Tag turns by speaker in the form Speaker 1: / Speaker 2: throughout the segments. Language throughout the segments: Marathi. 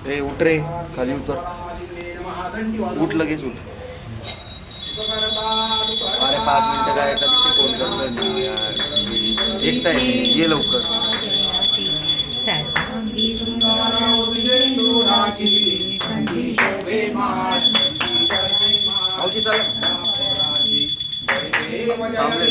Speaker 1: ए उठ रे, खाली उतर, उठ लगेच उठ. अरे 5 मिनिटं काय एका दिवशी फोन करतोय मी यार, एकटा आहे मी, ये लवकर. मावशी चला. थांबले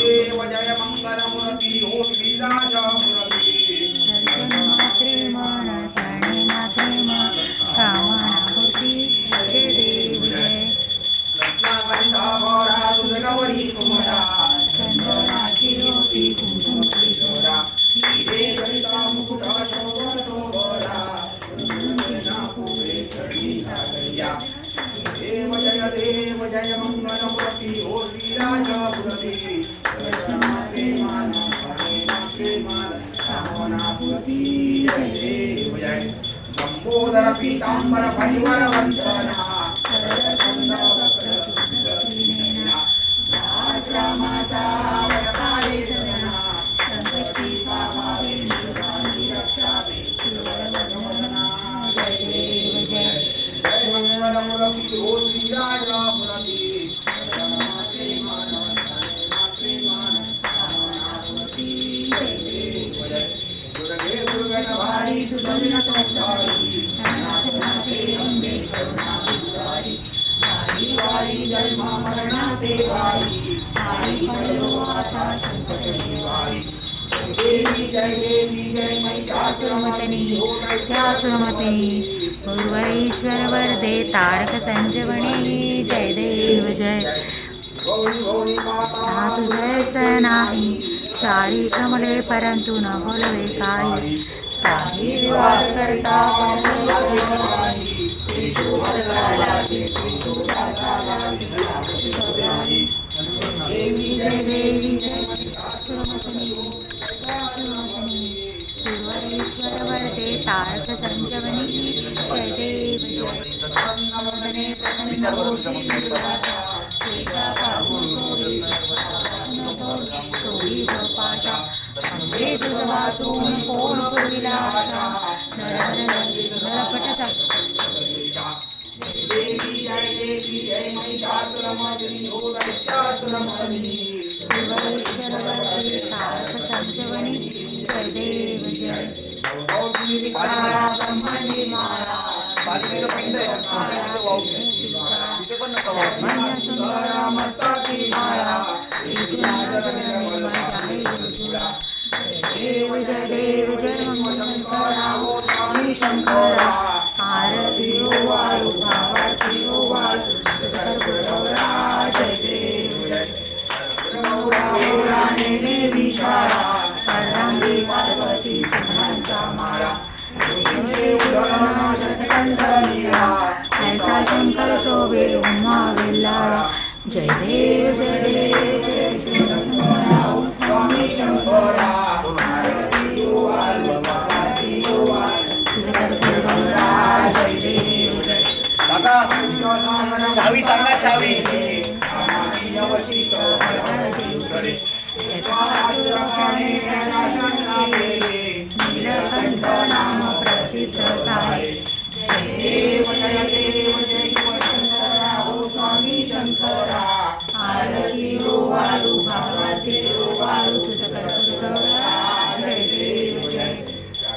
Speaker 2: देव जय मंगलमूर्ति ओ श्रीराजपुरती जय देव जय लंबोदर पीतांबर परिवर वंदना रामाचा वरदाई सदना संकष्टी पावावे निर्वाणी रक्षावे शिववरवदना जय देव जय मंगलमूर्ति ओ श्रीराजपुरती जय देव जय दुर्गे दुर्गणवारी सुदर्शन संसारी नाथे अंबे करुणा विद्वारी वारी वारी जन्म मरणाते वारी आई पडलो आता संकट निवारी देवी जय महिषासुरमर्दिनी महिषासुरमर्दिनी उर्वरेश्वर वरदे तारक संजीवनी जय देव जय तुझे नाही चारी श्रमले परंतु न बोलवे काही साही विवाद करता देवी जय सुरेश्वर वरदे तारक संजीवनी जय देव देवी जय महिषासुरमर्दिनी ओ महिषासुरमर्दिनी तारक संजीवनी जय देव जय ब्रह्मणी माळा मस्तकी माळा देव जय मंगलमूर्ती ओ स्वामी शंकरा आरती ओ वाळू भावाची ओ वाळू गौरा जय देव जय गौराने देवी शाळा अर्धांगी पार्वती सिंहांच्या माळा ऐसा शंकर शोभे उमा वेल्लाळा जय देव जय स्वामी शंकरा आरती ओ वाळू भावाची ओ वाळू गौरा जय देव जय
Speaker 1: चावी सांगा, चावी.
Speaker 2: नीलकंठ नाम प्रसिद्ध सारे देव जय शिवशंकरा ओ स्वामी शंकरा आरती ओ वाळू भावाती ओ वाळू तुझ गौरा जय देव जय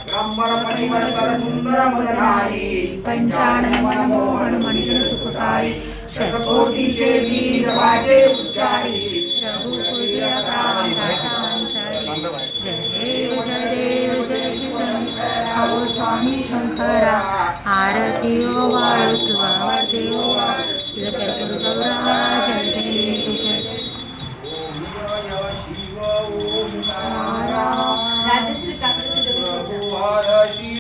Speaker 2: ब्रह्मण परिवर्तन सुंदर मनधारी पंचानन मनमोहन मणिजन सुखकारी शतकोटीचे बीज वाजे उच्चारी रघुकुल राम जय देव जय शिवशंकरा ओ स्वामी शंकरा आरती ओ वाळू तुझा आरती ओ वाळू तुझ गौरा जय देव